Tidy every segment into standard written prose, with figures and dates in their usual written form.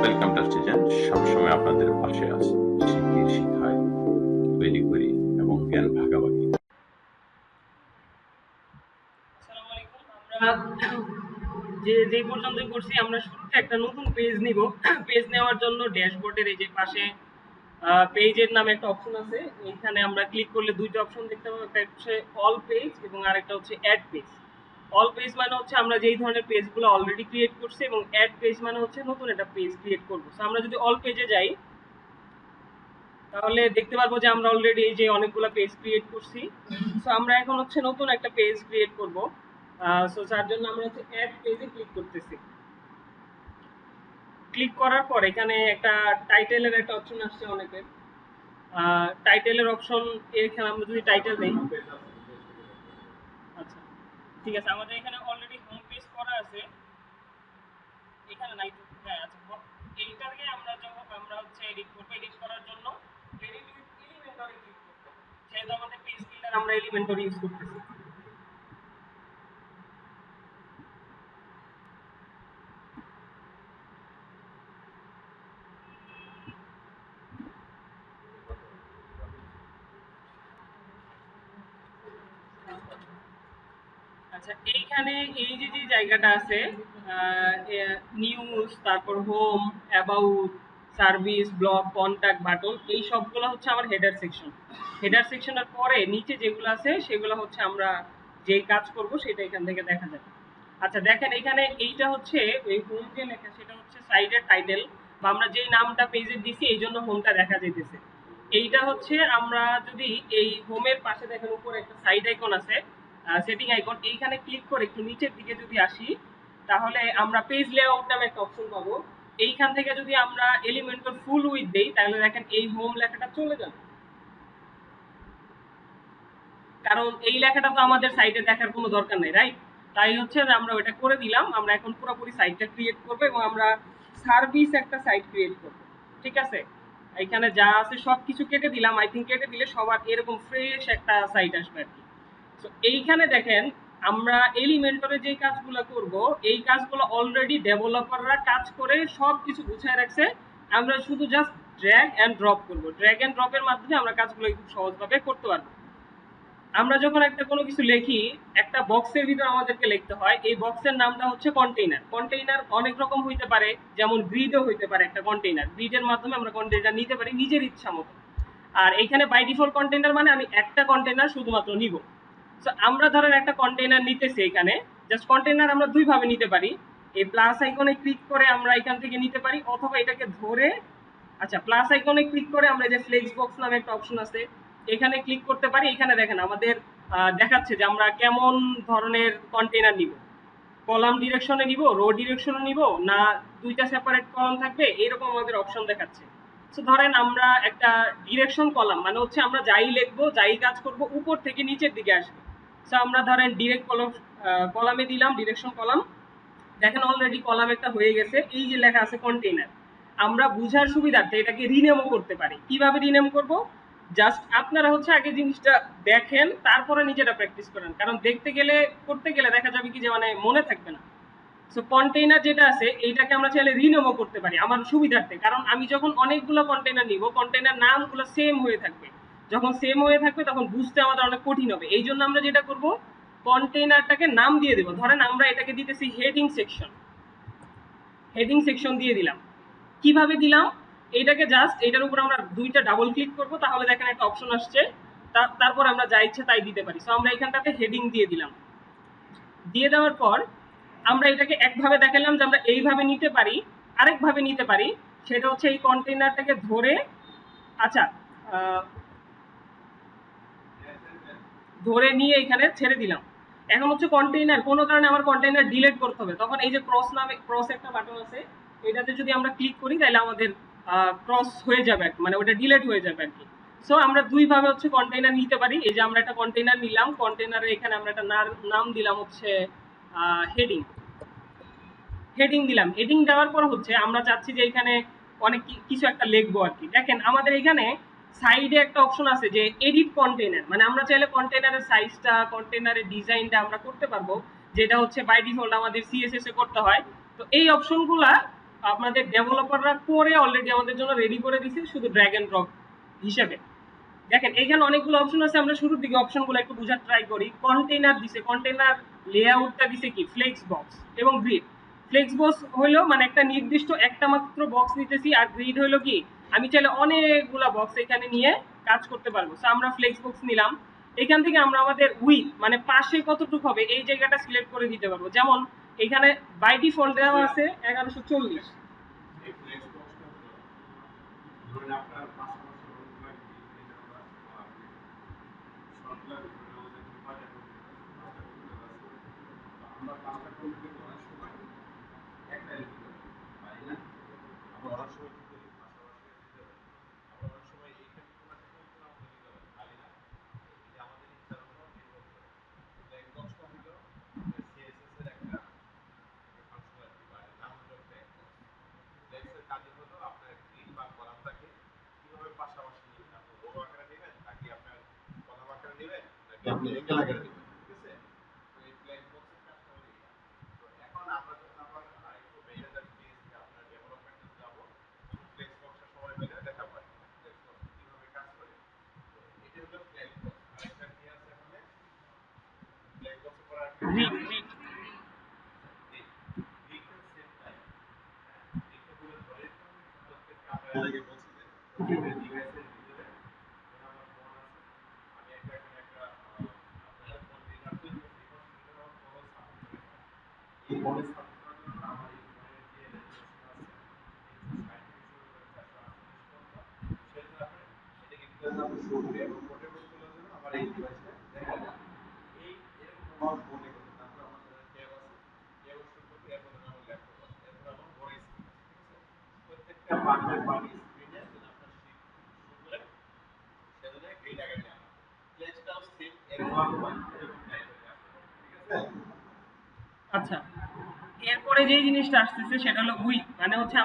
Welcome to station সবসময় আপনাদের পাশে আছে শিখিয়ে শিখায় তৈরি করি এবং জ্ঞান ভাগাভাগি। আসসালামু আলাইকুম। আমরা যে পর্যন্ত করছি আমরা শুরুতে একটা নতুন পেজ নিব। পেজ নেওয়ার জন্য ড্যাশবোর্ডের এই যে পাশে পেজের নামে একটা অপশন আছে, এইখানে আমরা ক্লিক করলে দুইটা অপশন দেখতে পাবো, একটা হচ্ছে অল পেজ এবং আরেকটা হচ্ছে অ্যাড পেজ। অল পেজ মানে হচ্ছে আমরা যেই ধরনের পেজগুলো অলরেডি ক্রিয়েট করছি, এবং অ্যাড পেজ মানে হচ্ছে নতুন একটা পেজ ক্রিয়েট করবো। সো আমরা যদি অল পেজে যাই তাহলে দেখতে পারবো যে আমরা অলরেডি এই যে অনেকগুলো পেজ ক্রিয়েট করছি। সো আমরা এখন হচ্ছে নতুন একটা পেজ ক্রিয়েট করব। সো যার জন্য আমরা হচ্ছে অ্যাড পেজে ক্লিক করতেছি। ক্লিক করার পর এখানে একটা টাইটেলের একটা অপশন আসছে অনেকের। টাইটেলের অপশন, এখানে আমরা যদি টাইটেল দেই, আচ্ছা ঠিক আছে, আমাদের এখানে অলরেডি হোম পেজ করা আছে, এখানে নাই তো। হ্যাঁ আচ্ছা, এইটাকে আমরা যখন আমরা হচ্ছে এডিট করব, এডিট করার জন্য এডিট উইথ এলিমেন্টরে ক্লিক করব। যেহেতু আমাদের পেজ বিল্ডার আমরা এলিমেন্টর ইউজ করতেছি। আচ্ছা, এইখানে এই যে জায়গাটা আছে, নিউজ, তারপর home, about, service, blog, contact, button, এই সবগুলো হচ্ছে আমার হেডার সেকশন। হেডার সেকশনের পরে নিচে যেগুলো আছে সেগুলো হচ্ছে আমরা যেই কাজ করব সেটা এখান থেকে দেখা যাবে। আচ্ছা দেখেন, এখানে এইটা হচ্ছে এই হোম যে লেখা সেটা হচ্ছে সাইডের টাইটেল, বা আমরা যেই নামটা পেজে দিছি এই জন্য হোমটা দেখা যাইতেছে। এইটা হচ্ছে আমরা যদি এই হোমের পাশে দেখেন উপরে একটা সাইড আইকন আছে, সেটিং আইকন, এইখানে ক্লিক করে একটু নিচের দিকে যদি আসি তাহলে আমরা পেজ লেআউট নামে একটা অপশন পাবো। এইখান থেকে যদি আমরা এলিমেন্টর ফুল উইথ দেই তাহলে দেখেন এই হোম লেখাটা চলে যাবে, কারণ এই লেখাটা তো আমাদের সাইটে দেখার কোনো দরকার নেই, রাইট? তাই হচ্ছে যে আমরা ওটা করে দিলাম। আমরা এখন পুরোপুরি সাইটটা ক্রিয়েট করবো এবং আমরা সার্ভিস একটা সাইট ক্রিয়েট করব, ঠিক আছে? এখানে যা আছে সব কিছু কেটে দিলাম, আই থিঙ্ক কেটে দিলে সবার এরকম ফ্রেশ একটা সাইট আসবে আর কি। তো এইখানে দেখেন আমরা এলিমেন্টরে যে কাজগুলো করব এই কাজগুলো অলরেডি ডেভেলপাররা কাজ করে সব কিছু গুছায় রাখছে। আমরা শুধু জাস্ট ড্র্যাগ অ্যান্ড ড্রপ করব, ড্র্যাগ অ্যান্ড ড্রপের মাধ্যমে আমরা কাজগুলো খুব সহজভাবে করতে পারবো। আমরা যখন একটা কোনো কিছু লিখি, একটা বক্সের ভিতর আমাদেরকে লিখতে হয়, এই বক্সের নামটা হচ্ছে কন্টেইনার। কন্টেইনার অনেক রকম হইতে পারে, যেমন গ্রিডও হইতে পারে একটা কন্টেইনার। গ্রিডের মাধ্যমে আমরা কন্টেইনার নিতে পারি নিজের ইচ্ছা মতো। আর এখানে বাই ডিফল্ট কন্টেইনার মানে আমি একটা কন্টেইনার শুধুমাত্র নিব। সো আমরা ধরেন একটা কন্টেইনার নিতেছি, এখানে জাস্ট কন্টেইনার আমরা দুই ভাবে নিতে পারি। এই প্লাস আইকনে ক্লিক করে আমরা এখান থেকে নিতে পারি, অথবা এটাকে ধরে, আচ্ছা প্লাস আইকনে ক্লিক করে আমরা যে ফ্লেক্স বক্স নামে একটা অপশন আছে এখানে ক্লিক করতে পারি। এখানে দেখেন আমাদের দেখাচ্ছে যে আমরা কেমন ধরনের কন্টেইনার নিব, কলাম ডিরেকশনে নিব, রো ডিরেকশনে নিব, না দুইটা সেপারেট কলাম থাকবে, এরকম আমাদের অপশন দেখাচ্ছে। সো ধরেন আমরা একটা ডিরেকশন কলাম মানে হচ্ছে আমরা যাই লিখবো যাই কাজ করব উপর থেকে নিচের দিকে আসবে। সো আমরা ধরেন ডিরেক্ট কলাম, কলামে দিলাম ডিরেকশন কলাম। দেখেন অলরেডি কলাম একটা হয়ে গেছে, এই যে লেখা আছে কন্টেইনার। আমরা বুঝার সুবিধার্থে এটাকে রিনেমও করতে পারি। কিভাবে রিনেম করব? জাস্ট আপনারা হচ্ছে আগে জিনিসটা দেখেন, তারপরে নিজেরা প্র্যাকটিস করেন, কারণ দেখতে গেলে করতে গেলে দেখা যাবে কি যে মানে মনে থাকবে না। সো কন্টেইনার যেটা আছে এইটাকে আমরা চাইলে রিনেমও করতে পারি আমার সুবিধার্থে, কারণ আমি যখন অনেকগুলো কন্টেইনার নিব কন্টেইনার নামগুলো সেম হয়ে থাকবে। যখন সেম হয়ে থাকবে তখন বুঝতে আমাদের অনেক কঠিন হবে। এই জন্য আমরা যেটা করব, কন্টেইনারটাকে নাম দিয়ে দেবো। ধরেন আমরা এটাকে দিতেছি হেডিং সেকশন, হেডিং সেকশন দিয়ে দিলাম। কিভাবে দিলাম? এইটাকে জাস্ট এটার উপর আমরা দুইটা ডাবল ক্লিক করব, তাহলে দেখেন একটা অপশন আসছে, তারপর আমরা যা ইচ্ছে তাই দিতে পারি। সো আমরা এখানটাতে হেডিং দিয়ে দিলাম। দিয়ে দেওয়ার পর আমরা এটাকে একভাবে দেখালাম যে আমরা এইভাবে নিতে পারি, আরেকভাবে নিতে পারি। সেটা হচ্ছে এই কন্টেইনারটাকে ধরে, আচ্ছা ধরে নিয়ে এখানে ছেড়ে দিলাম। এখন হচ্ছে কন্টেইনার কোনো কারণে আমার কন্টেইনার ডিলিট করতে হবে, তখন এই যে ক্রস নামে ক্রস একটা বাটন আছে, এটাতে যদি আমরা ক্লিক করি তাহলে আমাদের ক্রস হয়ে যাবে আর কি, মানে ওটা ডিলিট হয়ে যাবে আর কি। সো আমরা দুই ভাবে হচ্ছে কন্টেইনার নিতে পারি। এই যে আমরা একটা কন্টেইনার নিলাম, কন্টেইনারে এখানে আমরা একটা নাম দিলাম হচ্ছে হেডিং, হেডিং দিলাম। হেডিং দেওয়ার পর হচ্ছে আমরা চাচ্ছি যে এখানে অনেক কিছু একটা লিখবো আর কি। দেখেন আমাদের এখানে সাইডে একটা অপশন আছে যে এডিট কন্টেইনার, মানে আমরা চাইলে কন্টেইনারের সাইজটা, কন্টেইনারের ডিজাইনটা আমরা করতে পারবো, যেটা হচ্ছে বাই ডিফল্ট আমাদের সিএসএস এ করতে হয়। তো এই অপশনগুলা আপনাদের ডেভেলপাররা করে অলরেডি আমাদের জন্য রেডি করে দিছে, শুধু ড্র্যাগ এন্ড ড্রপ হিসেবে। দেখেন এখানে অনেকগুলো অপশন আছে, আমরা শুরুর দিকে অপশনগুলো একটু বোঝার ট্রাই করি। কন্টেইনার দিছে, কন্টেইনার লেআউটটা দিছে কি ফ্লেক্স বক্স এবং গ্রিড। ফ্লেক্স বক্স হলো মানে একটা নির্দিষ্ট একটা মাত্র বক্স নিতেছি, আর গ্রিড হলো কি আমি চাইলে অনেকগুলা বক্স এখানে নিয়ে কাজ করতে পারবো। সো আমরা ফ্লেক্স বক্স নিলাম, এখান থেকে আমরা আমাদের উইথ মানে পাশে কতটুকু হবে এই জায়গাটা সিলেক্ট করে দিতে পারবো। যেমন এখানে বাই ডিফল্ট দেওয়া আছে 1140। আপনি একা লাগাই দিবেন, ঠিক আছে? তো এই ফ্ল্যাগ বক্সের কাজটা হলো এটা। তো এখন আমরা যখন আবার আরেকটু বাইরে যাচ্ছি, আপনার ডেভেলপমেন্টে যাব, ফ্ল্যাগ বক্সের সময় মিলে দেখা পাই ফ্ল্যাগ বক্স কিভাবে কাজ করে। তো এটা হলো ফ্ল্যাগ বক্স। আরেকটা কি আছে এখানে ফ্ল্যাগ বক্সের পর আরেকটা grid grid detail set type. এটা হলো ধরে প্রত্যেকটা আমরা আগে বলছি যে প্রত্যেকটা ডিভাইসের ভিতরে আমার ফোন আছে, আমি একটা আপনার কন্টেইনার তৈরি করছি, কন্টেইনার আমার ফোন সাপোর্ট করে। এই ফোনের সাপোর্ট করার জন্য আমার এই ফোনের যে রেজুলেশন আছে 360 সেটা আপনি এটাকে ডিটেইলস আপনি শো করে এবং পোর্টেবল করার জন্য আমার এই ডিভাইসটা দেখা যায়। এই এরকম আমার ফোনে কিন্তু তারপর আমার ট্যাব আছে, ট্যাব সম্পর্কে এরপর আমার ল্যাপটপ আছে, এরপর আমার বড় স্ক্রিন আছে, ঠিক আছে? প্রত্যেকটা পার্টের পার্টি স্ক্রিনে যদি আপনার শো করে সেজন্য এই জায়গায় নেওয়া ফ্লেক্সটাও সেম এরকম টাইপের আছে, ঠিক আছে? আচ্ছা, এরপরে যেই জিনিসটা আসতেছে সেটা হলো উইথ, মানে হচ্ছে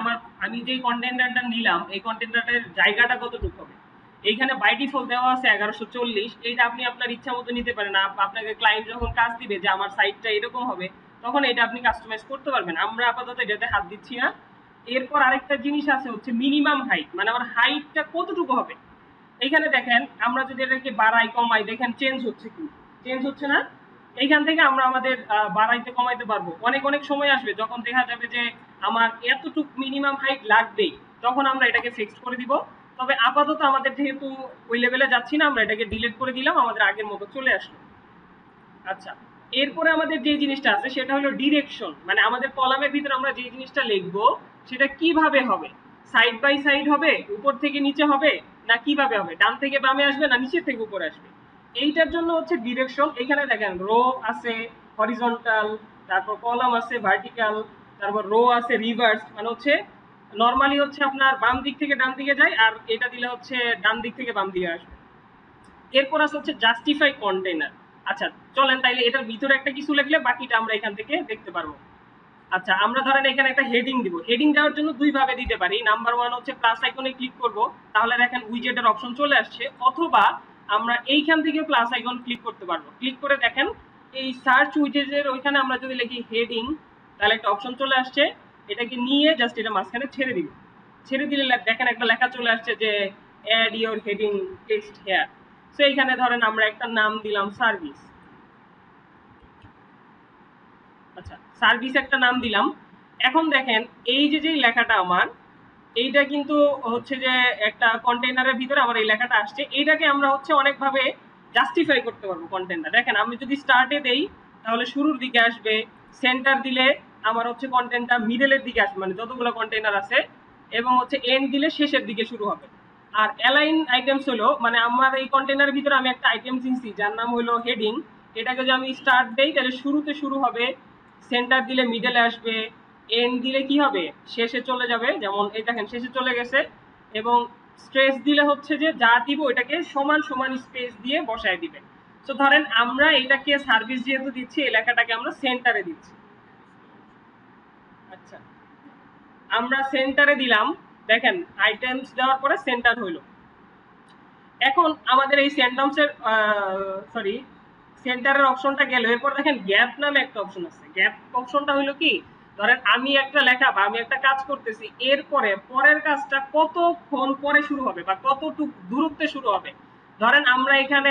আমি যেই কন্টেন্টারটা নিলাম এই কন্টেন্টারের জায়গাটা কতটুকু হবে। এইখানে বাই ডিফল্ট দেওয়া আছে 1140, এইটা আপনি আপনার ইচ্ছা মতো নিতে পারেন। আপনাকে ক্লায়েন্ট যখন কাজ দিবে যে আমার সাইটটা এরকম হবে, তখন এটা আপনি কাস্টমাইজ করতে পারবেন। আমরা আপাতত এটাতে হাত দিচ্ছি না। এরপর আরেকটা জিনিস আছে হচ্ছে মিনিমাম হাইট, মানে আমার হাইটটা কতটুকু হবে। এইখানে দেখেন আমরা যদি এটাকে বাড়াই কমাই, দেখেন চেঞ্জ হচ্ছে কি, চেঞ্জ হচ্ছে না। এইখান থেকে আমরা আমাদের বাড়াইতে কমাইতে পারবো। অনেক অনেক সময় আসবে যখন দেখা যাবে যে আমার এতটুক মিনিমাম হাইট লাগবেই, তখন আমরা এটাকে ফিক্সড করে দিব। তবে আপাতত আমাদের যেহেতু ওই লেভেলে যাচ্ছি না, আমরা এটাকে ডিলিট করে দিলাম, আমাদের আগের মতো চলে আসলো। আচ্ছা, এরপরে আমাদের যে জিনিসটা আছে সেটা হলো ডিরেকশন, মানে আমাদের কলামের ভিতরে আমরা যে জিনিসটা লিখবো সেটা কিভাবে হবে। সাইড বাই সাইড হবে, উপর থেকে নিচে হবে, না কিভাবে হবে, ডান থেকে বামে আসবে না নিচে থেকে উপরে আসবে। এইটার জন্য হচ্ছে ডিরেকশন। এখানে দেখেন রো আছে হরিজন্টাল, তারপর কলাম আছে ভার্টিক্যাল, তারপর রো আছে রিভার্স, মানে হচ্ছে নর্মালি হচ্ছে আপনার বাম দিক থেকে ডান দিকে যায়, আর এটা দিলে হচ্ছে ডান দিক থেকে বাম দিকে আসবে। এরপর আছে হচ্ছে জাস্টিফাই কন্টেইনার। আচ্ছা চলেন তাইলে এটার ভিতরে একটা কিছু লিখলে বাকিটা আমরা এখান থেকে দেখতে পারবো। আচ্ছা, আমরা ধরেন এখানে একটা হেডিং দিব। হেডিং দেওয়ার জন্য দুই ভাবে দিতে পারি। নাম্বার ওয়ান হচ্ছে প্লাস আইকনে ক্লিক করব, তাহলে দেখেন উইজেটের অপশন চলে আসছে। অথবা আমরা এইখান থেকে প্লাস আইকন ক্লিক করতে পারবো। ক্লিক করে দেখেন এই সার্চ উইজেটের ওইখানে আমরা যদি লিখি হেডিং, তাহলে একটা অপশন চলে আসছে। এটাকে নিয়ে জাস্ট এটা মাঝখানে ছেড়ে দিব। ছেড়ে দিলে দেখেন একটা লেখা চলে আসছে যে add your heading text here. So এইখানে ধরেন আমরা একটা নাম দিলাম সার্ভিস। আচ্ছা, সার্ভিস একটা নাম দিলাম। এখন দেখেন এই যে লেখাটা আমার, এইটা কিন্তু হচ্ছে যে একটা কন্টেইনারের ভিতরে আমার এই লেখাটা আসছে। এইটাকে আমরা হচ্ছে অনেকভাবে জাস্টিফাই করতে পারবো কন্টেন্টটা। দেখেন আমি যদি স্টার্টে দেই তাহলে শুরুর দিকে আসবে, সেন্টার দিলে আমার হচ্ছে কন্টেন্টটা মিডলের দিকে আসবে, মানে যতগুলো কন্টেইনার আছে, এবং হচ্ছে এন্ড দিলে শেষের দিকে শুরু হবে। আর অ্যালাইন আইটেমস হলো মানে আমার এই কন্টেইনারের ভিতরে আমি একটা আইটেম চিনছি যার নাম হলো হেডিং। এটাকে যদি আমি স্টার্ট দেই তাহলে শুরুতে শুরু হবে, সেন্টার দিলে মিডলে আসবে, এন্ড দিলে কি হবে শেষে চলে যাবে, যেমন এই দেখেন শেষে চলে গেছে। এবং স্ট্রেস দিলে হচ্ছে যে যা দিব এটাকে সমান সমান স্পেস দিয়ে বসায় দিবে। তো ধরেন আমরা এটাকে সার্ভিস যেহেতু দিচ্ছি এই লেখাটাকে আমরা সেন্টারে দিচ্ছি। আচ্ছা, আমরা সেন্টারে দিলাম, দেখেন আইটেমস দেওয়ার পরে সেন্টার হইলো। এখন আমাদের এই সেন্টামসের সেন্টারের অপশনটা গেল। এরপর দেখেন গ্যাপ নামে একটা অপশন আছে। গ্যাপ অপশনটা হলো কি ধরেন আমি একটা লেখা বা আমি একটা কাজ করতেছি, এরপরে পরের কাজটা কতক্ষণ পরে শুরু হবে বা কতটুকু দূরত্বে শুরু হবে। ধরেন আমরা এখানে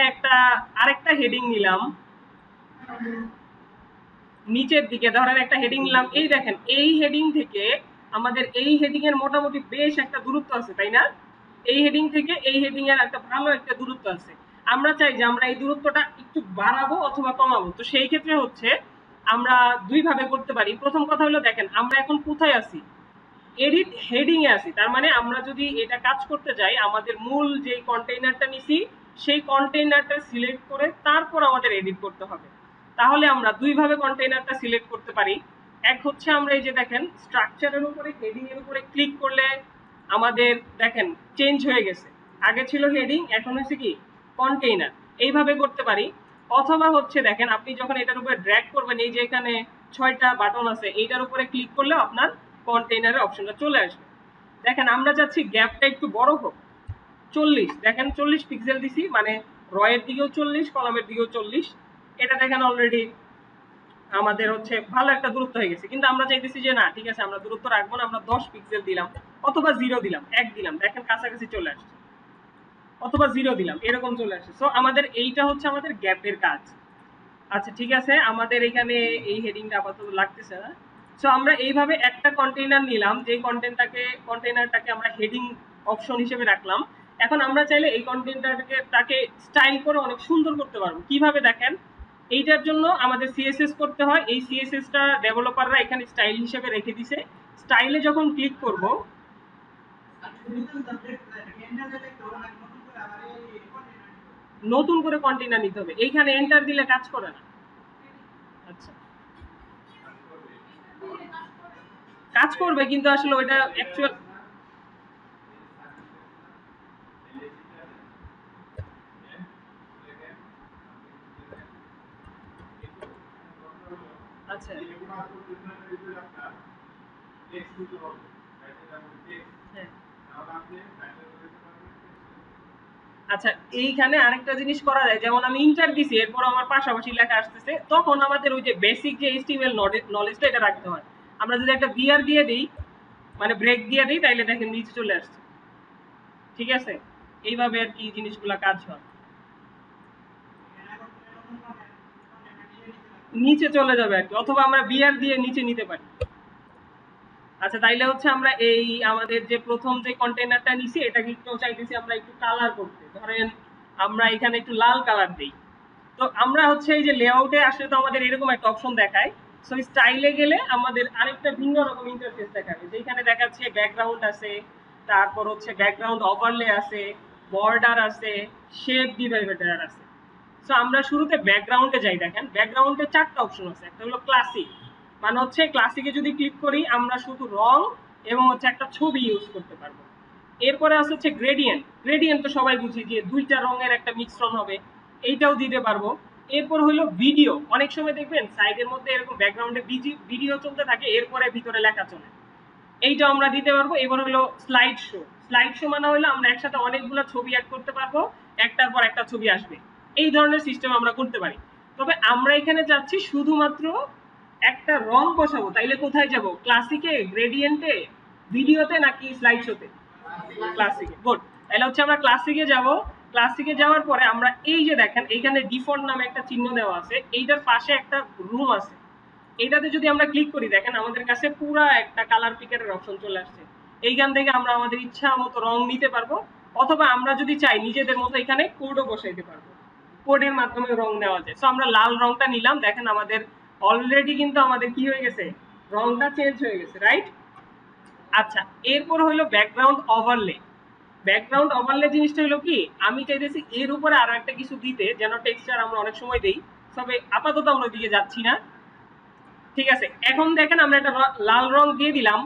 আরেকটা হেডিং নিলাম, নিচের দিকে ধরেন একটা হেডিং নিলাম, এই দেখেন এই হেডিং থেকে আমাদের এই হেডিং এর মোটামুটি বেশ একটা দূরত্ব আছে, তাই না? এই হেডিং থেকে এই হেডিং এর একটা ভালো একটা দূরত্ব আছে। আমরা চাই যে আমরা এই দূরত্বটা একটু বাড়াবো অথবা কমাবো। তো সেই ক্ষেত্রে হচ্ছে আমরা দুই ভাবে করতে পারি। প্রথম কথা হলো, দেখেন আমরা এখন কোথায় আছি? এডিট হেডিং এ আছি। তার মানে আমরা যদি এটা কাজ করতে যাই, আমাদের মূল যে কন্টেইনারটা নিছি সেই কন্টেইনারটা সিলেক্ট করে তারপর আমাদের এডিট করতে হবে। তাহলে আমরা দুই ভাবে কন্টেইনারটা সিলেক্ট করতে পারি। এক হচ্ছে আমরা এই যে দেখেন স্ট্রাকচারের উপরে হেডিং এর উপরে ক্লিক করলে আমাদের দেখেন চেঞ্জ হয়ে গেছে, আগে ছিল হেডিং এখন হচ্ছে কি কন্টেইনার, এইভাবে করতে পারি। অথবা হচ্ছে দেখেন আপনি যখন এটার উপরে ড্র্যাগ করবেন, এই যে এখানে 6টা বাটন আছে, এইটার উপরে ক্লিক করলে আপনার কন্টেইনারের অপশনটা চলে আসবে। দেখেন আমরা চাচ্ছি গ্যাপটা একটু বড় হোক, 40, দেখেন 40 পিক্সেল দিছি, মানে রয়ের দিকেও 40 কলামের দিকেও 40। এটা দেখেন অলরেডি আমাদের হচ্ছে ভালো একটা দূরত্ব হয়ে গেছে। কিন্তু আমরা চাইতেছি যে না, ঠিক আছে আমরা দূরত্ব রাখবো না, আমরা 10 পিক্সেল দিলাম অথবা 0 দিলাম, 1 দিলাম, দেখেন কাছাকাছি চলে আসছে, অথবা 0 দিলাম, এরকম চলে আসছে। সো আমাদের এইটা হচ্ছে আমাদের গ্যাপের কাজ। আচ্ছা ঠিক আছে, আমাদের এখানে এই হেডিংটা আপাতত লাগতেছে না। সো আমরা এইভাবে একটা কন্টেইনার নিলাম, যে কন্টেইনারটাকে আমরা হেডিং অপশন হিসেবে রাখলাম। এখন আমরা চাইলে এই কন্টেইনারটাকে স্টাইল করে অনেক সুন্দর করতে পারবো। কিভাবে দেখেন, এইটার জন্য আমাদের সিএসএস করতে হয়। এই সিএসএসটা ডেভেলপাররা এখানে স্টাইল হিসেবে রেখে দিছে। স্টাইলে যখন ক্লিক করব, নতুন করে কন্টেইনার নিতে হবে, এইখানে এন্টার দিলে কাজ করে না। আচ্ছা কাজ করবে, কিন্তু আসলে ওইটা অ্যাকচুয়াল আচ্ছা হ্যাঁ। আচ্ছা এইখানে আরেকটা জিনিস করা যায়, যেমন আমি ইন্টার দিছি, এরপর আমার পাশাপাশি লেখা আসতেছে, তখন আমাদের ওই যে বেসিক যে এইচটিএমএল নলেজটা এটা রাখতে হয়। আমরা যদি একটা বিআর দিয়ে দিই, মানে ব্রেক দিয়ে দিই, তাইলে দেখেন নিচে চলে আসছে। ঠিক আছে, এইভাবে আর কি জিনিসগুলা কাজ হয়, নিচে চলে যাবে আর কি, অথবা আমরা বিআর দিয়ে নিচে নিতে পারি। আচ্ছা তাইলে হচ্ছে আমরা এই আমাদের যে প্রথম যে কন্টেইনারটা নিছি, এটাকে একটু চাইতেছি আমরা একটু কালার করতে। ধরেন আমরা এখানে একটু লাল কালার দেই। তো আমরা হচ্ছে এই যে লেআউটে আসলে তো আমাদের এরকম একটা অপশন দেখায়। সো স্টাইলে গেলে আমাদের আরেকটা ভিন্ন রকম ইন্টারফেস দেখাবে, যেখানে দেখাচ্ছে ব্যাকগ্রাউন্ড আছে, তারপর হচ্ছে ব্যাকগ্রাউন্ড ওভারলে আছে, বর্ডার আছে, শেপ ডিভাইডার আছে। সো আমরা শুরুতে ব্যাকগ্রাউন্ডে যাই। দেখেন ব্যাকগ্রাউন্ডে 4টা অপশন আছে। একটা হলো ক্লাসিক, মানে হচ্ছে ক্লাসিকে যদি ক্লিক করি আমরা শুধু রং এবং হচ্ছে একটা ছবি ইউজ করতে পারবো। এরপরে আছে হচ্ছে গ্রেডিয়েন্ট। গ্রেডিয়েন্ট তো সবাই বুঝি যে দুইটা রঙের একটা মিশ্রণ হবে, এইটাও দিতে পারবো। এরপর হলো ভিডিও। অনেক সময় দেখবেন সাইডের মধ্যে এরকম ব্যাকগ্রাউন্ডে ভিডিও চলতে থাকে, এরপরে ভিতরে লেখা চলে, এইটাও আমরা দিতে পারবো। এবার হলো স্লাইড শো। স্লাইড শো মানে হলো আমরা একসাথে অনেকগুলো ছবি অ্যাড করতে পারবো, একটার পর একটা ছবি আসবে, এই ধরনের সিস্টেম আমরা করতে পারি। তবে আমরা এখানে যাচ্ছি শুধুমাত্র একটা রং বসাবো, তাইলে কোথায় যাব? ক্লাসিকে, গ্রেডিয়েন্টে, ভিডিওতে নাকি স্লাইড শোতে? ক্লাসিকে। গুড, তাহলে হচ্ছে আমরা ক্লাসিকে যাব। ক্লাসিকে যাওয়ার পরে আমরা এই যে দেখেন এইখানে ডিফল্ট নামে একটা চিহ্ন দেওয়া আছে, এইটার পাশে একটা রুম আছে, এইটাতে যদি আমরা ক্লিক করি দেখেন আমাদের কাছে পুরো একটা কালার পিকারের অপশন চলে আসছে। এইখান থেকে আমরা আমাদের ইচ্ছা মতো রং নিতে পারবো, অথবা আমরা যদি চাই নিজেদের মতো এখানে কোডও বসাইতে পারবো, কোডের মাধ্যমে রং নেওয়া যায়। সো আমরা লাল রংটা নিলাম, দেখেন আমাদের অলরেডি কিন্তু আমাদের কি হয়ে গেছে, রংটা চেঞ্জ হয়ে গেছে, রাইট? আচ্ছা এরপর হলো ব্যাকগ্রাউন্ড ওভারলে। ব্যাকগ্রাউন্ড ওভারলে জিনিসটা হলো কি, আমি চাইতেছি এর উপরে আরো একটা কিছু দিতে, যেন টেক্সচার আমরা অনেক সময় দেই, তবে আপাতত আমরা ওইদিকে যাচ্ছি না। ঠিক আছে, এখন দেখেন আমরা একটা লাল রং দিয়ে দিলাম।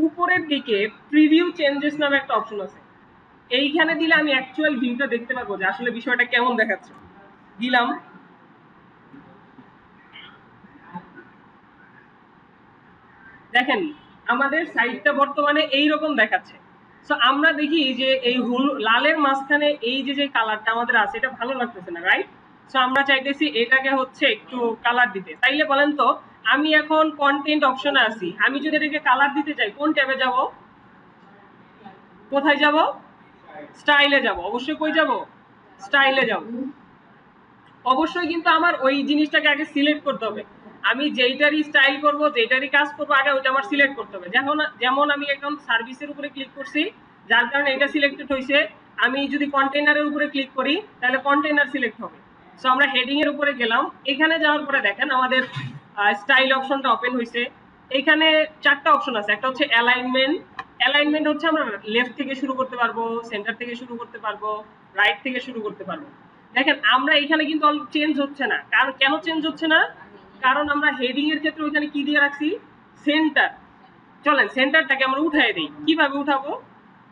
উপরের দিকে প্রিভিউ চেঞ্জেস নামে একটা অপশন আছে, এইখানে দিলে আমি অ্যাকচুয়াল ভিউটা দেখতে পারবো যে আসলে বিষয়টা কেমন দেখাচ্ছে। দিলাম, দেখেন আমাদের সাইটটা বর্তমানে এইরকম দেখাচ্ছে। সো আমরা দেখি যে এই লালের মাঝখানে এই যে কালারটা আমাদের আছে, এটা ভালো লাগতেছে না, রাইট? সো আমরা চাইতেছি এটাকে হচ্ছে একটু কালার দিতে। তাইলে বলেন তো আমি এখন কন্টেন্ট অপশনে আছি, আমি যদি এটাকে কালার দিতে চাই কোন ট্যাবে যাব? কোথায় যাব? স্টাইলে যাব। অবশ্যই কই যাব? স্টাইলে যাব। অবশ্যই কিন্তু আমার ওই জিনিসটাকে আগে সিলেক্ট করতে হবে। আমি যেইটারই স্টাইল করব, যেইটারই কাজ করব, আগে ওইটা আমার সিলেক্ট করতে হবে। যেমন যেমন আমি এখন সার্ভিসের উপরে ক্লিক করছি, যার কারণে এটা সিলেক্টেড হয়েছে। আমি যদি কন্টেইনারের উপরে ক্লিক করি তাহলে কন্টেইনার সিলেক্ট হবে। সো আমরা হেডিং এর উপরে গেলাম, এখানে যাওয়ার পরে দেখেন আমাদের স্টাইল অপশনটা ওপেন হয়েছে। এখানে চারটা অপশন আছে, একটা হচ্ছে অ্যালাইনমেন্ট। অ্যালাইনমেন্ট হচ্ছে আমরা লেফট থেকে শুরু করতে পারবো, সেন্টার থেকে শুরু করতে পারবো, রাইট থেকে শুরু করতে পারবো। দেখেন আমরা এখানে কিন্তু চেঞ্জ হচ্ছে না, কারণ কেন চেঞ্জ হচ্ছে না? কারণ আমরা হেডিং এর ক্ষেত্রে ওইখানে কি দিয়ে রাখছি? সেন্টার। চলেন সেন্টারটাকে আমরা উঠাই দিই। কিভাবে উঠাবো?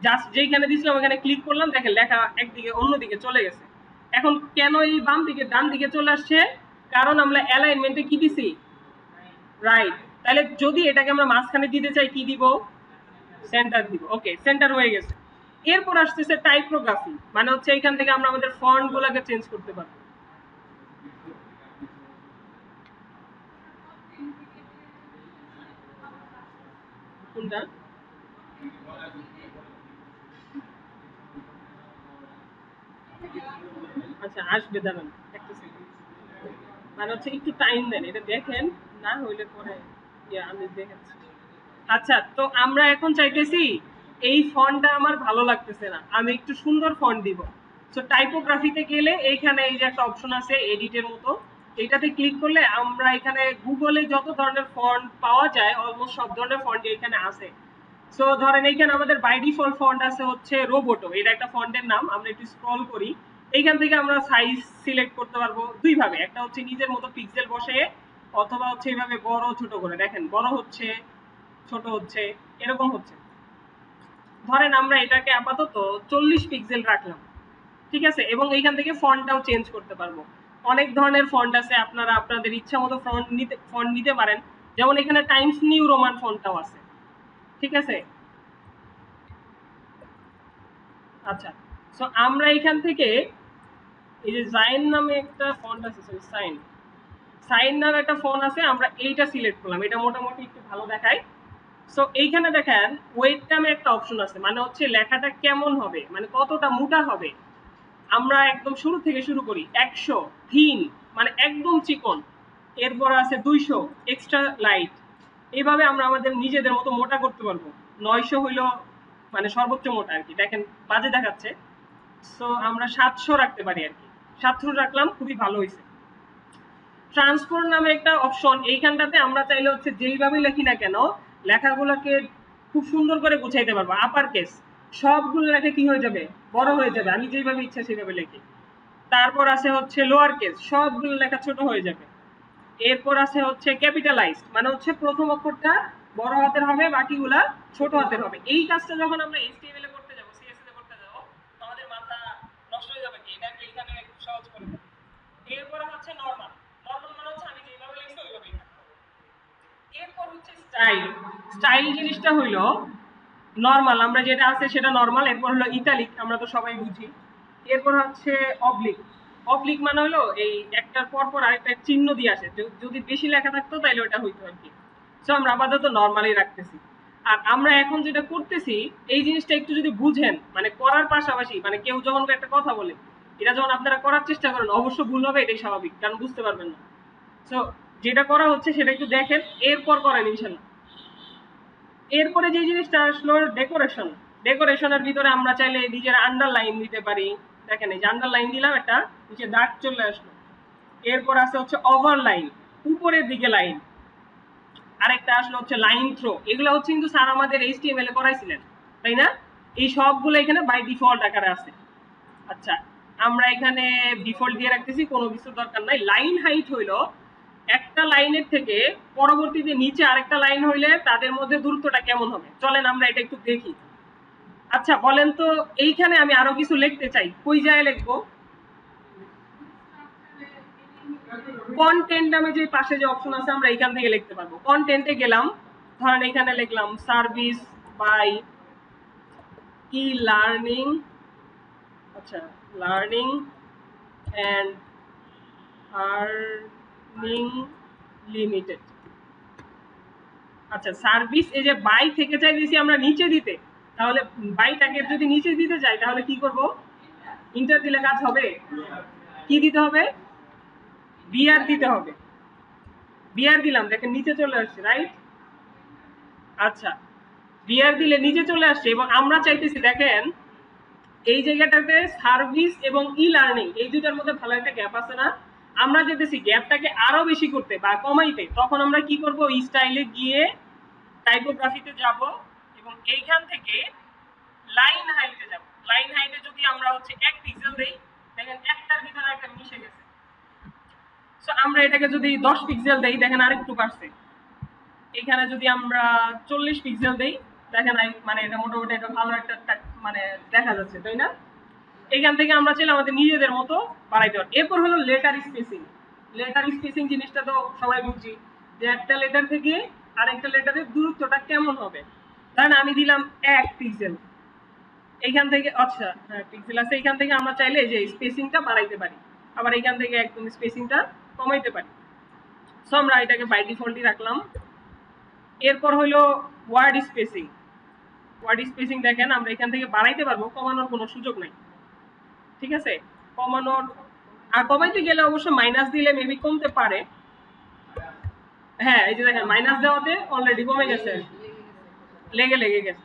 জাস্ট যেইখানে দিছিলাম ওখানে ক্লিক করলাম, দেখেন লেখা একদিকে অন্যদিকে চলে গেছে। এখন কেন এই বাম দিকে ডান দিকে চলে আসছে? কারণ আমরা অ্যালাইনমেন্টে কি দিছি? রাইট। তাহলে যদি এটাকে আমরা মাঝখানে দিতে চাই কি দিব? সেন্টার দিব। ওকে, সেন্টার হয়ে গেছে। এরপর আসতেছে টাইপোগ্রাফি, মানে হচ্ছে এখান থেকে আমরা আমাদের ফন্ট গুলাকে চেঞ্জ করতে পারবো। কোনটা? আচ্ছা আসবে, দাঁড়ান একটা সেকেন্ড। মানে হচ্ছে একটু টাইম দেন, এটা দেখেন, না হইলে পরে আমি দেখাচ্ছি। আচ্ছা, তো আমরা এখন চাইতেছি এই ফন্টটা আমার ভালো লাগতেছে না, আমি একটু সুন্দর ফন্ট দিব। সো টাইপোগ্রাফিতে গেলে এইখানে এই যে একটা অপশন আছে এডিটের মতো, এটাতে ক্লিক করলে আমরা এখানে গুগলে যত ধরনের ফন্ট পাওয়া যায় অলমোস্ট সব ধরনের ফন্ট এখানে আছে। সো ধরেন এইখানে আমাদের বাই ডিফল্ট ফন্ট আছে হচ্ছে রোবোটো, এটা একটা ফন্টের নাম। আমরা একটু স্ক্রল করি, এইখান থেকে আমরা সাইজ সিলেক্ট করতে পারবো দুই ভাবে, একটা হচ্ছে নিজের মতো পিক্সেল বসে, অথবা হচ্ছে এইভাবে বড় ছোট করে। দেখেন বড় হচ্ছে, ছোট হচ্ছে, এরকম হচ্ছে। ধরেন আমরা এটাকে আপাতত 40 পিক্সেল রাখলাম, ঠিক আছে, এবং এইখান থেকে ফন্টটাও চেঞ্জ করতে পারবো। অনেক ধরনের ফন্ট আছে, আপনারা আপনাদের ইচ্ছা মতো ফন্ট নিতে পারেন। যেমন এখানে টাইমস নিউ রোমান ফন্টটাও আছে, ঠিক আছে। আচ্ছা, সো আমরা এখান থেকে এই যে জাইন নামে একটা ফন্ট আছে, সরি সাইন, সাইন নামে একটা ফন্ট আছে, আমরা এইটা সিলেক্ট করলাম। এটা মোটামুটি একটু ভালো দেখায়। সো এইখানে দেখেন ওয়েট নামে একটা অপশন আছে, মানে হচ্ছে লেখাটা কেমন হবে, মানে কতটা মোটা হবে। আমরা একদম শুরু থেকে শুরু করি। 100 থিন, মানে একদম চিকন। এরপর আছে 200 এক্সট্রা লাইট। এইভাবে আমরা আমাদের নিজেদের মতো মোটা করতে পারবো। 900 হইলো মানে সর্বোচ্চ মোটা আর কি, দেখেন বাজে দেখাচ্ছে। সো আমরা 700 রাখতে পারি আর কি। 700 রাখলাম, খুবই ভালো হয়েছে। ট্রান্সফর্ম নামে একটা অপশন, এইখানটাতে আমরা চাইলে হচ্ছে যেইভাবে লিখি না কেন লেখাগুলোকে খুব সুন্দর করে গুছাইতে পারবো। আপার কেস সবগুলো লেখা কি হয়ে যাবে? বড় হয়ে যাবে, আমি যেইভাবে ইচ্ছা সেইভাবে লিখি। তারপর আছে হচ্ছে লোয়ার কেস, সবগুলো লেখা ছোট হয়ে যাবে। এরপর আছে হচ্ছে ক্যাপিটালাইজড, মানে হচ্ছে প্রথম অক্ষরটা বড় হাতের হবে, বাকিগুলা ছোট হাতের হবে। এই কাজটা যখন আমরা HTML এ করতে যাব, CSS এ করতে যাব, আমাদের মাথা নষ্ট হয়ে যাবে। এটাকে এখানে একটু সহজ করে দেব। এরপরে হচ্ছে নরমাল। নরমাল মানে হচ্ছে আমি যেভাবে লিখছি ওইভাবেই থাকবে। এরপর হচ্ছে স্টাইল। স্টাইল জিনিসটা হইলো নরমাল, আমরা যেটা আছে সেটা নরমাল। এরপর হলো ইতালিক, আমরা তো সবাই বুঝি। এরপর হচ্ছে অবলিক। অবলিক মানে হলো এই একটার পর পর আরেকটা চিহ্ন দিয়ে আসে, যদি বেশি লেখা থাকতো তাইলে ওটা হইতো আর কি। সো আমরা আপাতত নরমালি রাখতেছি। আর আমরা এখন যেটা করতেছি এই জিনিসটা একটু যদি বুঝেন, মানে করার পাশাপাশি, মানে কেউ যখন একটা কথা বলে এটা যখন আপনারা করার চেষ্টা করেন অবশ্য ভুল হবে, এটাই স্বাভাবিক, কারণ বুঝতে পারবেন না। সো যেটা করা হচ্ছে সেটা একটু দেখেন, এরপর করেন ইনশাল্লাহ। এরপরে যে জিনিসটা আসলো ডেকোরেশন। ডেকোরেশনের ভিতরে আমরা চাইলে নিজের আন্ডারলাইন দিতে পারি। দেখেন এই যে আন্ডারলাইন দিলাম, একটা নিচে দাগ চলে আসলো। এরপর আছে হচ্ছে ওভারলাইন, উপরের দিকে লাইন। আরেকটা আসলো হচ্ছে লাইন থ্রো। এগুলো হচ্ছে কিন্তু স্যার আমাদের HTML এ করাইছিলেন, তাই না? এই সবগুলো এখানে বাই ডিফল্ট আকারে আছে। আচ্ছা, আমরা এখানে ডিফল্ট দিয়ে রাখতেছি, কোনো কিছু দরকার নাই। লাইন হাইট হইলো একটা লাইনের থেকে পরবর্তীতে নিচে আরেকটা লাইন হইলে তাদের মধ্যে দূরত্বটা কেমন হবে। চলেন আমরা এটা একটু দেখি। আচ্ছা বলেন তো, এইখানে আমি আরো কিছু লিখতে চাই, কই জায়গায় লিখবো? কন্টেন্ট নামে যে পাশে যে অপশন আছে আমরা এইখান থেকে লিখতে পারবো। কন্টেন্টে গেলাম, ধরেন এখানে লিখলাম সার্ভিস বাই ই লার্নিং। আচ্ছা, লার্নিং অ্যান্ড আর্নিং লিমিটেড। আচ্ছা, সার্ভিস এই যে বাই থেকে চাইছি আমরা নিচে দিতে, তাহলে বাইটাকে যদি নিচে দিতে চাই তাহলে কি করব? ইন্টার দিলে কাজ হবে? কি দিতে হবে? বিআর দিতে হবে। বিআর দিলাম, দেখেন নিচে চলে আসছে, রাইট? আচ্ছা, বিআর দিলে নিচে চলে আসছে এবং আমরা চাইতেছি দেখেন এই জায়গাটাতে সার্ভিস এবং ই লার্নিং এই দুটার মধ্যে ভালো একটা গ্যাপ আছে না? আমরা যেতেছি গ্যাপটাকে আরো বেশি করতে বা কমাইতে, তখন আমরা কি করব? এই স্টাইলে গিয়ে টাইপোগ্রাফিতে যাব এবং এইখান থেকে লাইন হাইটে যাব। লাইন হাইটে যদি আমরা হচ্ছে 1 পিক্সেল দেই, দেখেন একটার ভিতরে একটা মিশে গেছে। সো আমরা এটাকে যদি 10 পিক্সেল দেই, দেখেন আরেকটু বাড়ছে। এখানে যদি আমরা 40 পিক্সেল দেই, দেখেন মানে এটা মোটামুটি একটা ভালো একটা মানে দেখা যাচ্ছে, তাই না? এখান থেকে আমরা চাইলে আমাদের নিজেদের মতো বাড়াইতে পারি। এরপর হলো লেটার স্পেসিং। লেটার স্পেসিং জিনিসটা তো সবাই বুঝছি যে একটা লেটার থেকে আরেকটা লেটারের দূরত্বটা কেমন হবে। ধরেন আমি দিলাম 1 পিক্সেল, এইখান থেকে আচ্ছা হ্যাঁ পিক্সেল আছে, এইখান থেকে আমরা চাইলে যে স্পেসিংটা বাড়াইতে পারি, আবার এইখান থেকে একদম স্পেসিংটা কমাইতে পারি। সো আমরা এটাকে বাই ডিফল্টই রাখলাম। এরপর হলো ওয়ার্ড স্পেসিং। ওয়ার্ড স্পেসিং দেখেন আমরা এখান থেকে বাড়াইতে পারবো, কমানোর কোনো সুযোগ নাই, ঠিক আছে? কমানোর আর কমাইতে গেলে অবশ্য মাইনাস দিলে মেবি কমতে পারে। হ্যাঁ এই যে দেখেন মাইনাস দেওয়াতে অলরেডি কমে গেছে, লেগে গেছে।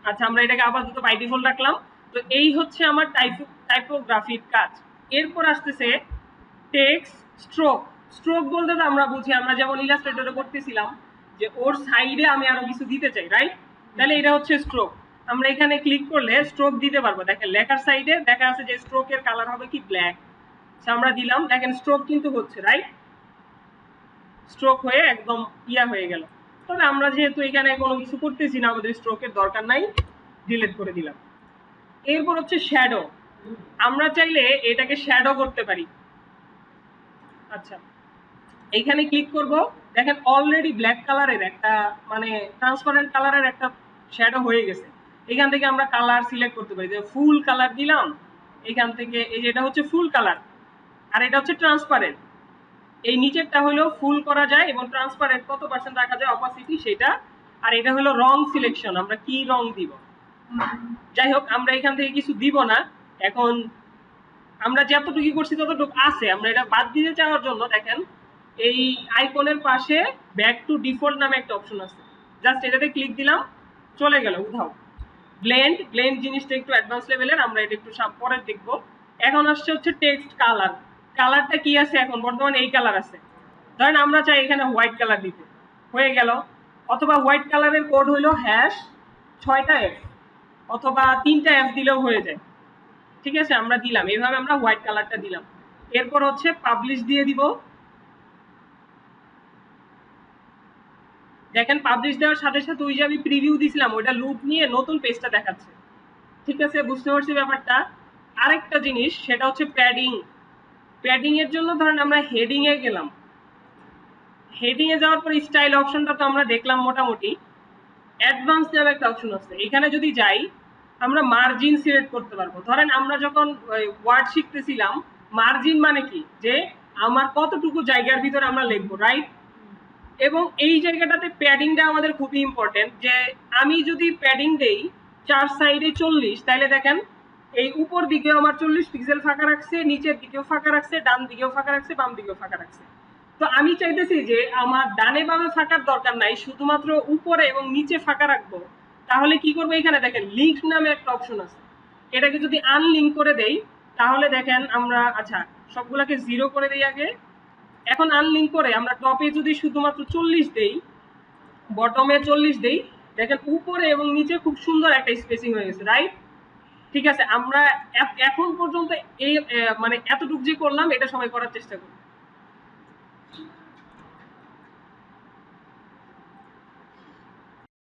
আচ্ছা আমরা এটাকে আপাতত বাই ডিফল্ট রাখলাম। তো এই হচ্ছে আমার টাইপোগ্রাফির কাজ। এরপর আসতেছে টেক্সট স্ট্রোক। স্ট্রোক বলতে তো আমরা বুঝি, আমরা যেমন ইলাস্ট্রেটরে করতেছিলাম যে ওর সাইডে আমি আরো কিছু দিতে চাই, রাইট? তাহলে এটা হচ্ছে স্ট্রোক। আমরা এখানে ক্লিক করলে স্ট্রোক দিতে পারবো। দেখেন লেখার সাইডে দেখা আছে যে স্ট্রোকের কালার হবে কি ব্ল্যাক। আমরা দিলাম, দেখেন স্ট্রোক কিন্তু হচ্ছে, রাইট? স্ট্রোক হয়ে একদম ইয়া হয়ে গেল। তবে আমরা যেহেতু এখানে কোনো কিছু করতেছি না, আমাদের স্ট্রোকের দরকার নাই, ডিলিট করে দিলাম। এরপর হচ্ছে শ্যাডো। আমরা চাইলে এটাকে শ্যাডো করতে পারি। আচ্ছা এইখানে ক্লিক করব, দেখেন অলরেডি ব্ল্যাক কালারের একটা মানে ট্রান্সপারেন্ট কালারের একটা শ্যাডো হয়ে গেছে। এখান থেকে আমরা কালার সিলেক্ট করতে পারি, যে ফুল কালার দিলাম এখান থেকে, এই যে এটা হচ্ছে ফুল কালার আর এটা হচ্ছে ট্রান্সপারেন্ট। এই নিচেরটা হলো ফুল করা যায় এবং ট্রান্সপারেন্ট কত পার্সেন্ট রাখা যায় অপাসিটি সেটা। আর এটা হলো রং সিলেকশন, আমরা কি রং দিব। যাই হোক আমরা এখান থেকে কিছু দিব না, এখন আমরা যতটুকু করছি ততটুকু আছে। আমরা এটা বাদ দিতে চাওয়ার জন্য দেখেন এই আইকনের পাশে ব্যাক টু ডিফল্ট নামে একটা অপশন আছে, জাস্ট এটাতে ক্লিক দিলাম, চলে গেল উধাও। ব্লেন্ড জিনিসটা একটু অ্যাডভান্স লেভেলের, আমরা এটা একটু পরে দেখবো। এখন আসছে হচ্ছে টেক্সট কালার। কালারটা কি আছে এখন বর্তমানে এই কালার আছে। ধরেন আমরা চাই এখানে হোয়াইট কালার দিতে, হয়ে গেল। অথবা হোয়াইট কালারের কোড হইলো #6F অথবা 3F দিলেও হয়ে যায়, ঠিক আছে? আমরা দিলাম, এইভাবে আমরা হোয়াইট কালারটা দিলাম। এরপর হচ্ছে পাবলিশ দিয়ে দিব। দেখেন পাবলিশ দেওয়ার সাথে সাথে ওই যে আমি প্রিভিউ দিছিলাম ওইটা লুপ নিয়ে নতুন পেজটা দেখাচ্ছে, ঠিক আছে? বুঝতে পারছি ব্যাপারটা। আরেকটা জিনিস সেটা হচ্ছে প্যাডিং। প্যাডিং এর জন্য ধরেন আমরা হেডিং এ গেলাম, হেডিং এ যাওয়ার পর স্টাইল অপশনটা তো আমরা দেখলাম মোটামুটি। অ্যাডভান্স নামে একটা অপশন আছে, এখানে যদি যাই আমরা মার্জিন সিলেক্ট করতে পারবো। ধরেন আমরা যখন ওয়ার্ড শিখতেছিলাম মার্জিন মানে কি, যে আমার কতটুকু জায়গার ভিতরে আমরা লিখবো, রাইট? এবং এই জায়গাটাতে প্যাডিংটা আমাদের খুবই ইম্পর্টেন্ট। যে আমি যদি প্যাডিং দেই 4 সাইডে 40, তাহলে দেখেন এই উপর দিকে আমার 40 পিক্সেল ফাঁকা রাখছে, নিচের দিকেও ফাঁকা রাখছে, ডান দিকেও ফাঁকা রাখছে, বাম দিকেও ফাঁকা রাখছে। তো আমি চাইতেছি যে আমার ডানে বামে ফাঁকার দরকার নাই, শুধুমাত্র উপরে এবং নিচে ফাঁকা রাখবো। তাহলে কি করবো, এখানে দেখেন লিঙ্ক নামে একটা অপশন আছে, এটাকে যদি আনলিঙ্ক করে দেই তাহলে দেখেন আমরা, আচ্ছা সবগুলাকে 0 করে দেই আগে। এখন আনলিঙ্ক করে আমরা টপে যদি শুধুমাত্র 40 দেই, বটমে 40 দেই, দেখেন উপরে এবং নিচে খুব সুন্দর একটা স্পেসিং হয়ে গেছে, রাইট? ঠিক আছে, আমরা এখন পর্যন্ত এই মানে এতটুকু যে করলাম এটা সবাই করার চেষ্টা করি।